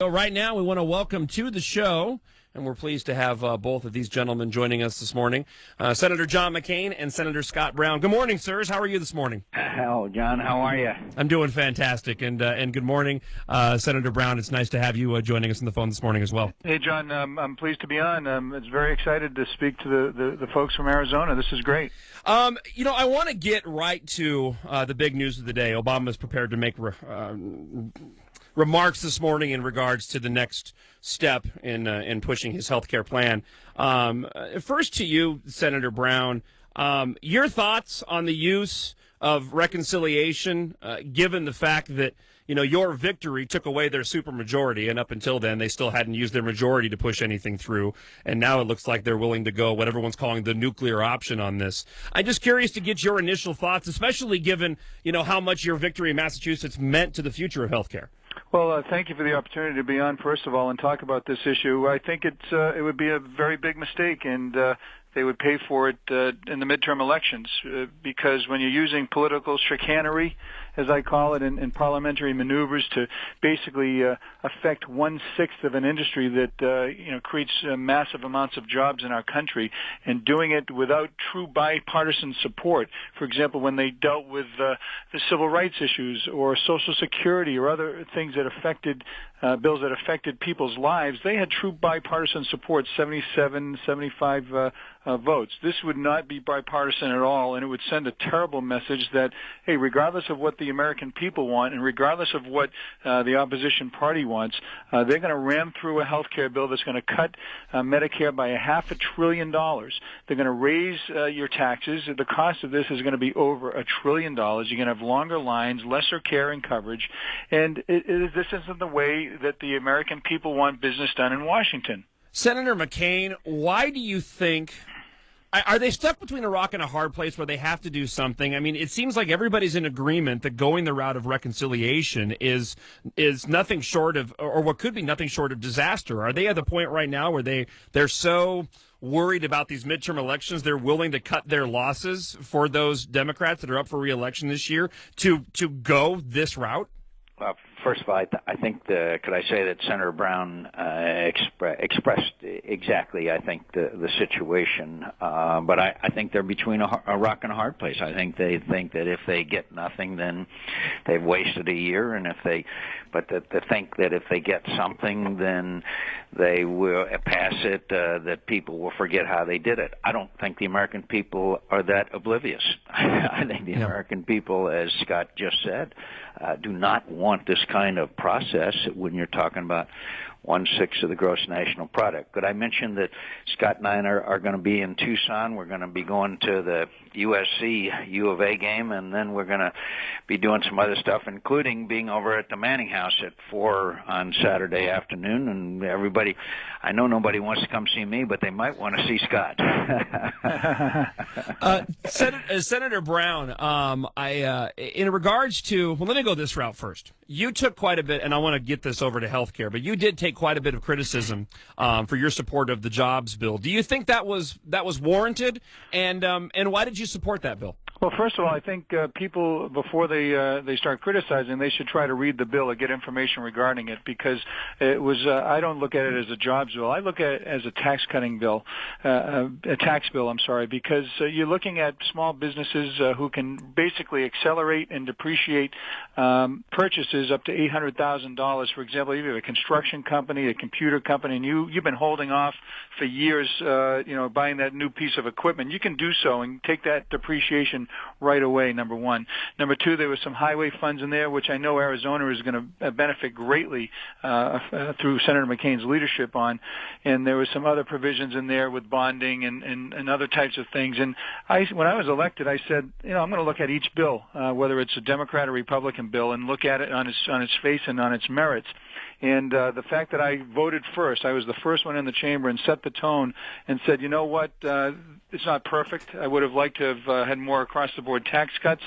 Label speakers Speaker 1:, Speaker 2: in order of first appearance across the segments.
Speaker 1: So right now, we want to welcome to the show, and we're pleased to have both of these gentlemen joining us this morning, Senator John McCAIN and Senator Scott Brown. Good morning, sirs. How are you this morning?
Speaker 2: Hello, John. How are you?
Speaker 1: I'm doing fantastic, and good morning, Senator Brown. It's nice to have you joining us on the phone this morning as well.
Speaker 3: Hey, John. I'm pleased to be on. It's very excited to speak to the folks from Arizona. This is great.
Speaker 1: I want to get right to the big news of the day. Obama's prepared to make remarks this morning in regards to the next step in pushing his health care plan. First to you, Senator Brown, your thoughts on the use of reconciliation, given the fact that, your victory took away their supermajority, and up until then they still hadn't used their majority to push anything through, and now it looks like they're willing to go what everyone's calling the nuclear option on this. I'm just curious to get your initial thoughts, especially given, how much your victory in Massachusetts meant to the future of health care.
Speaker 3: Well, thank you for the opportunity to be on, first of all, and talk about this issue. I think it would be a very big mistake, and they would pay for it in the midterm elections, because when you're using political chicanery, as I call it, in parliamentary maneuvers to basically affect 1/6 of an industry that creates massive amounts of jobs in our country, and doing it without true bipartisan support. For example, when they dealt with the civil rights issues or Social Security or other things that affected bills that affected people's lives, they had true bipartisan support, 77, 75 votes. This would not be bipartisan at all, and it would send a terrible message that, hey, regardless of what the American people want and regardless of what the opposition party wants, they're going to ram through a health care bill that's going to cut Medicare by $500 billion. They're going to raise your taxes. The cost of this is going to be over $1 trillion. You're going to have longer lines, lesser care and coverage, and this isn't the way that the American people want business done in Washington.
Speaker 1: Senator McCAIN, why do you think... Are they stuck between a rock and a hard place where they have to do something? I mean, it seems like everybody's in agreement that going the route of reconciliation is nothing short of, or what could be nothing short of disaster. Are they at the point right now where they're so worried about these midterm elections, they're willing to cut their losses for those Democrats that are up for re-election this year to go this route?
Speaker 2: First of all, I think could I say that Senator Brown expressed exactly, I think, the situation. But I think they're between a rock and a hard place. I think they think that if they get nothing, then they've wasted a year, and they think that if they get something, then they will pass it, that people will forget how they did it. I don't think the American people are that oblivious. I think the American people, as Scott just said, do not want this kind of process when you're talking about 1/6 of the gross national product. Could I mention that Scott and I are going to be in Tucson? We're going to be going to the USC U of A game, and then we're going to be doing some other stuff, including being over at the Manning House at 4 on Saturday afternoon. And everybody, I know nobody wants to come see me, but they might want to see Scott.
Speaker 1: Senator Brown, in regards to, well, let me go this route first. You took quite a bit, and I want to get this over to healthcare, but you did take quite a bit of criticism for your support of the jobs bill. Do you think that was warranted? And why did you support that bill?
Speaker 3: Well, first of all, I think people, before they start criticizing, they should try to read the bill or get information regarding it, because it was. I don't look at it as a jobs bill. I look at it as a tax-cutting bill, a tax bill. I'm sorry, because you're looking at small businesses who can basically accelerate and depreciate purchases up to $800,000. For example, you have a construction company, a computer company, and you've been holding off for years, buying that new piece of equipment. You can do so and take that depreciation right away, number one. Number two, there was some highway funds in there, which I know Arizona is going to benefit greatly through Senator McCain's leadership on. And there was some other provisions in there with bonding and other types of things. And when I was elected, I said, I'm going to look at each bill, whether it's a Democrat or Republican bill, and look at it on its face and on its merits. And the fact that I voted first, I was the first one in the chamber and set the tone and said, you know what, it's not perfect. I would have liked to have had more across-the-board tax cuts,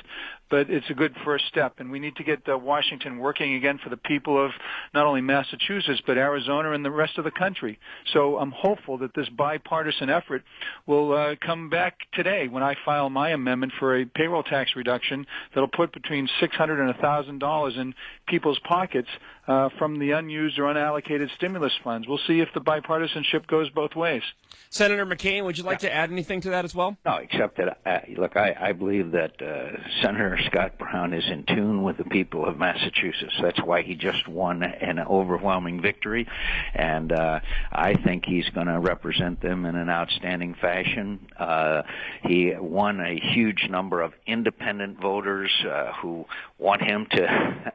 Speaker 3: but it's a good first step. And we need to get Washington working again for the people of not only Massachusetts, but Arizona and the rest of the country. So I'm hopeful that this bipartisan effort will come back today when I file my amendment for a payroll tax reduction that'll put between $600 and $1,000 in people's pockets from the unused or unallocated stimulus funds. We'll see if the bipartisanship goes both ways.
Speaker 1: Senator McCain, would you like to add anything to that as well?
Speaker 2: No, except that, look, I believe that Senator Scott Brown is in tune with the people of Massachusetts. That's why he just won an overwhelming victory, and I think he's going to represent them in an outstanding fashion. He won a huge number of independent voters who want him to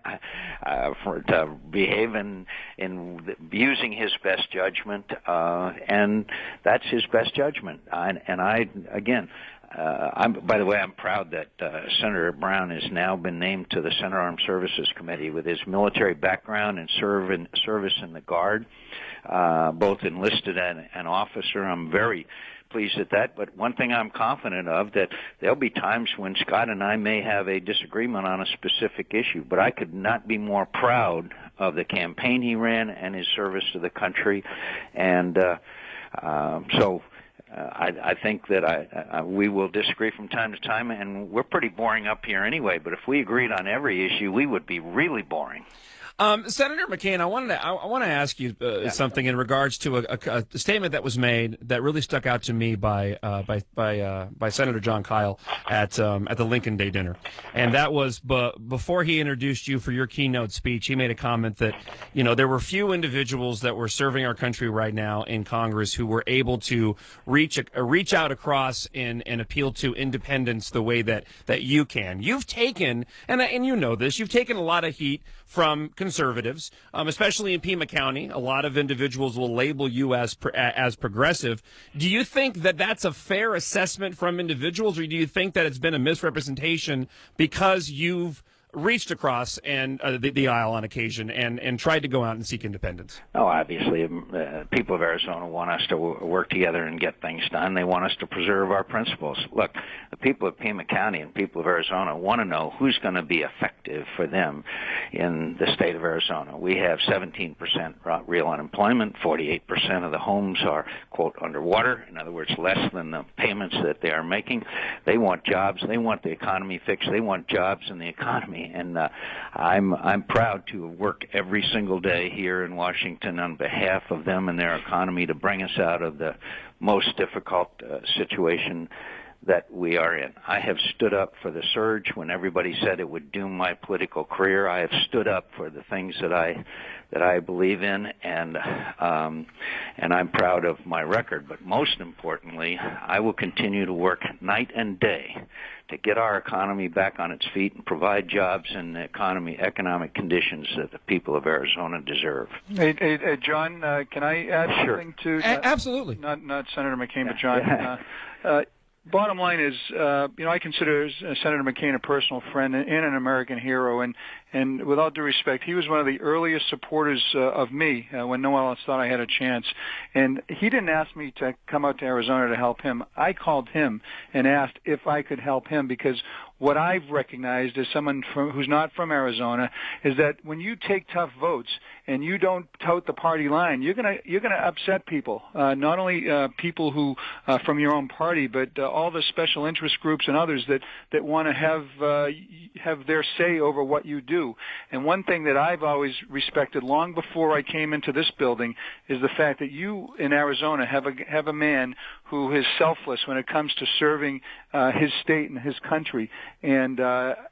Speaker 2: behave in using his best judgment, and that's his best judgment. By the way, I'm proud that Senator Brown has now been named to the Senate Armed Services Committee with his military background and service in the Guard, both enlisted and officer. I'm very pleased at that. But one thing I'm confident of, that there'll be times when Scott and I may have a disagreement on a specific issue, but I could not be more proud of the campaign he ran and his service to the country. And I think that we will disagree from time to time, and we're pretty boring up here anyway. But if we agreed on every issue, we would be really boring.
Speaker 1: Senator McCain, I want to ask you something in regards to a statement that was made that really stuck out to me by Senator Jon Kyl at the Lincoln Day dinner, and that was before he introduced you for your keynote speech. He made a comment that there were few individuals that were serving our country right now in Congress who were able to reach out across and appeal to independence the way that you can. You've taken and you know this. You've taken a lot of heat from conservatives, especially in Pima County. A lot of individuals will label you as progressive. Do you think that that's a fair assessment from individuals, or do you think that it's been a misrepresentation because you've reached across and the aisle on occasion and tried to go out and seek independence?
Speaker 2: Oh, obviously, people of Arizona want us to work together and get things done. They want us to preserve our principles. Look, the people of Pima County and people of Arizona want to know who's going to be effective for them in the state of Arizona. We have 17% real unemployment. 48% of the homes are, quote, underwater. In other words, less than the payments that they are making. They want jobs. They want the economy fixed. They want jobs in the economy. And I'm proud to work every single day here in Washington on behalf of them and their economy to bring us out of the most difficult situation that we are in. I have stood up for the surge when everybody said it would doom my political career. I have stood up for the things that I believe in, and I'm proud of my record. But most importantly, I will continue to work night and day to get our economy back on its feet and provide jobs and economic conditions that the people of Arizona deserve.
Speaker 3: Hey, John, can I add something to
Speaker 1: absolutely.
Speaker 3: Not Senator McCain, but John. Bottom line is, I consider Senator McCain a personal friend and an American hero, and with all due respect, he was one of the earliest supporters of me when no one else thought I had a chance. And he didn't ask me to come out to Arizona to help him. I called him and asked if I could help him, because what I've recognized as someone who's not from Arizona is that when you take tough votes and you don't tote the party line, you're gonna upset people. Not only people who from your own party, but all the special interest groups and others that want to have their say over what you do. And one thing that I've always respected long before I came into this building is the fact that you in Arizona have a man who is selfless when it comes to serving his state and his country. And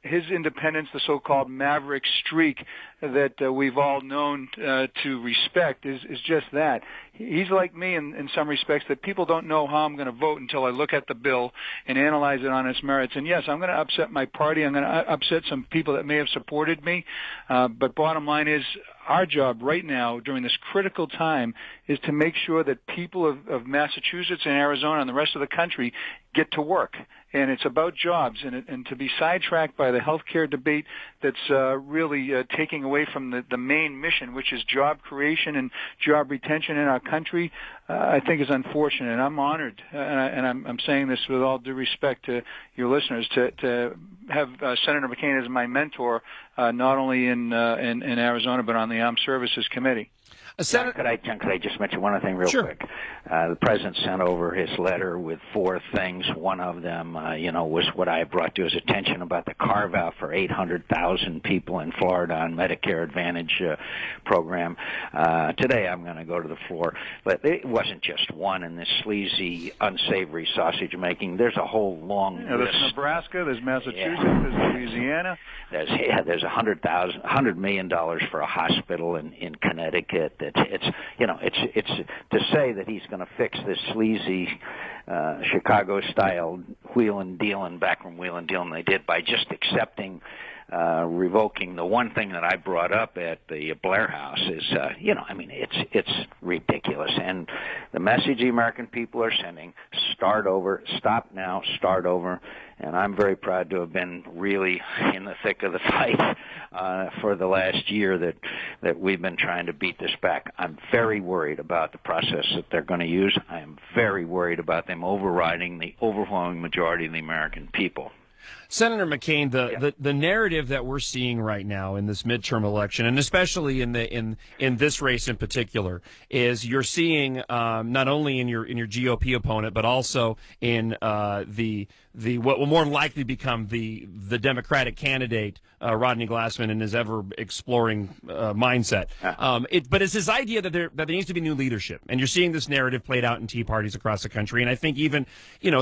Speaker 3: his independence, the so-called maverick streak that we've all known to respect, is just that. He's like me in some respects, that people don't know how I'm going to vote until I look at the bill and analyze it on its merits. And yes, I'm going to upset my party. I'm going to upset some people that may have supported me. But bottom line is, our job right now during this critical time is to make sure that people of Massachusetts and Arizona and the rest of the country get to work. And it's about jobs, and to be sidetracked by the healthcare debate that's really taking away from the main mission, which is job creation and job retention in our country. I think is unfortunate. And I'm honored, and I'm saying this with all due respect to your listeners, to have Senator McCain as my mentor, not only in Arizona but on the Armed Services Committee.
Speaker 2: John, could I just mention one other thing real quick? The president sent over his letter with 4 things. One of them, was what I brought to his attention about the carve-out for 800,000 people in Florida on Medicare Advantage program. Today I'm going to go to the floor. But it wasn't just one in this sleazy, unsavory sausage making. There's a whole long list.
Speaker 3: There's Nebraska, there's Massachusetts, there's Louisiana.
Speaker 2: There's $100 million for a hospital in Connecticut. It's to say that he's going to fix this sleazy Chicago-style wheelin' dealin', backroom wheelin' dealin' they did by just accepting revoking the one thing that I brought up at the Blair House is, it's ridiculous. And the message the American people are sending, start over, stop now, start over. And I'm very proud to have been really in the thick of the fight for the last year that we've been trying to beat this back. I'm very worried about the process that they're going to use. I am very worried about them overriding the overwhelming majority of the American people.
Speaker 1: Senator McCain, the narrative that we're seeing right now in this midterm election, and especially in this race in particular, is you're seeing not only in your GOP opponent, but also in the what will more likely become the Democratic candidate, Rodney Glassman, and his ever exploring mindset. But it's this idea that there needs to be new leadership, and you're seeing this narrative played out in Tea parties across the country. And I think even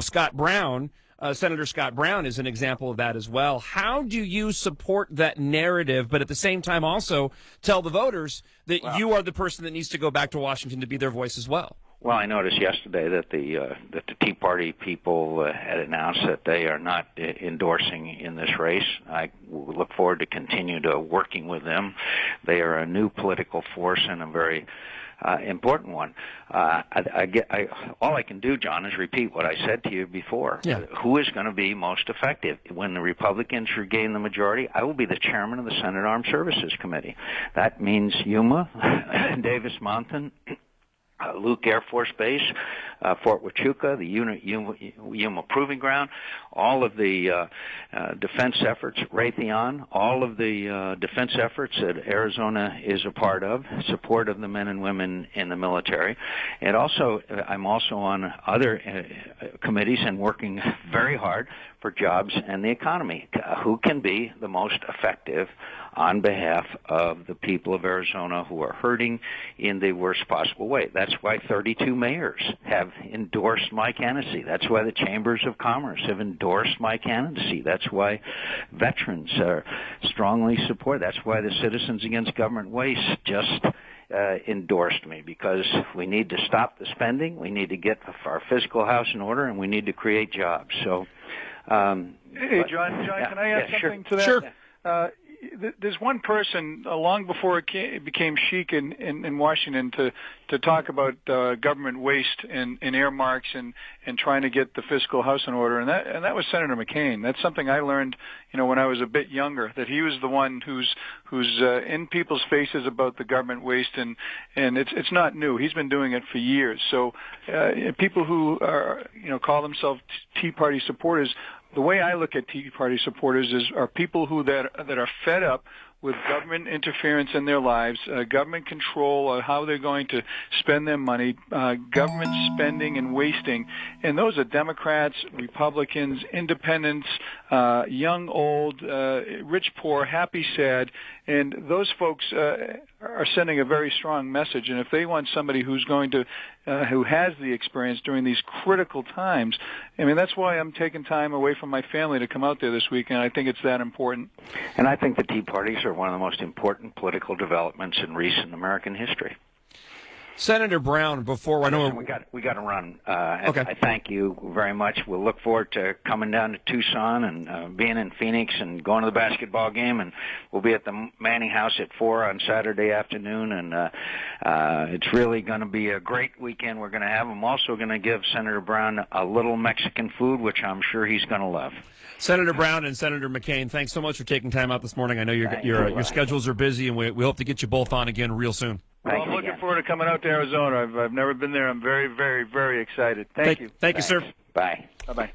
Speaker 1: Scott Brown. Senator Scott Brown is an example of that as well. How do you support that narrative, but at the same time also tell the voters that you are the person that needs to go back to Washington to be their voice as well?
Speaker 2: Well, I noticed yesterday that the Tea Party people had announced that they are not endorsing in this race. I look forward to continue to working with them. They are a new political force and a very important one. All I can do, John, is repeat what I said to you before.
Speaker 1: Yeah.
Speaker 2: Who is going to be most effective? When the Republicans regain the majority, I will be the chairman of the Senate Armed Services Committee. That means Yuma, Davis Mountain, Luke Air Force Base, Fort Huachuca, the Yuma Proving Ground, all of the defense efforts, Raytheon, all of the defense efforts that Arizona is a part of, support of the men and women in the military. And also, I'm also on other committees and working very hard for jobs and the economy. Who can be the most effective on behalf of the people of Arizona who are hurting in the worst possible way? That's why 32 mayors have endorsed my candidacy. That's why the chambers of commerce have endorsed my candidacy. That's why veterans are strongly support. That's why the Citizens Against Government Waste just endorsed me, because we need to stop the spending, we need to get our fiscal house in order, and we need to create jobs. So,
Speaker 3: hey, John, can I add something to that?
Speaker 1: Sure.
Speaker 3: There's one person long before it became chic in Washington to talk about government waste and earmarks and trying to get the fiscal house in order, and that was Senator McCain. That's something I learned, when I was a bit younger, that he was the one who's in people's faces about the government waste, and it's not new. He's been doing it for years. So people who are call themselves Tea Party supporters. The way I look at Tea Party supporters are people that are fed up with government interference in their lives, government control, how they're going to spend their money, government spending and wasting. And those are Democrats, Republicans, independents, young, old, rich, poor, happy, sad. And those folks are sending a very strong message. And if they want somebody who's going to, who has the experience during these critical times, that's why I'm taking time away from my family to come out there this weekend. I think it's that important.
Speaker 2: And I think the Tea Parties are one of the most important political developments in recent American history.
Speaker 1: Senator Brown, before I know
Speaker 2: we got to run.
Speaker 1: Okay.
Speaker 2: I thank you very much. We'll look forward to coming down to Tucson and being in Phoenix and going to the basketball game. And we'll be at the Manning House at 4 on Saturday afternoon. And it's really going to be a great weekend we're going to have. I'm also going to give Senator Brown a little Mexican food, which I'm sure he's going to love.
Speaker 1: Senator Brown and Senator McCain, thanks so much for taking time out this morning. I know your schedules are busy, and we hope to get you both on again real soon.
Speaker 3: Well, I'm looking forward to coming out to Arizona. I've never been there. I'm very, very, very excited. Thank you.
Speaker 1: Thank you, sir.
Speaker 2: Bye.
Speaker 3: Bye-bye.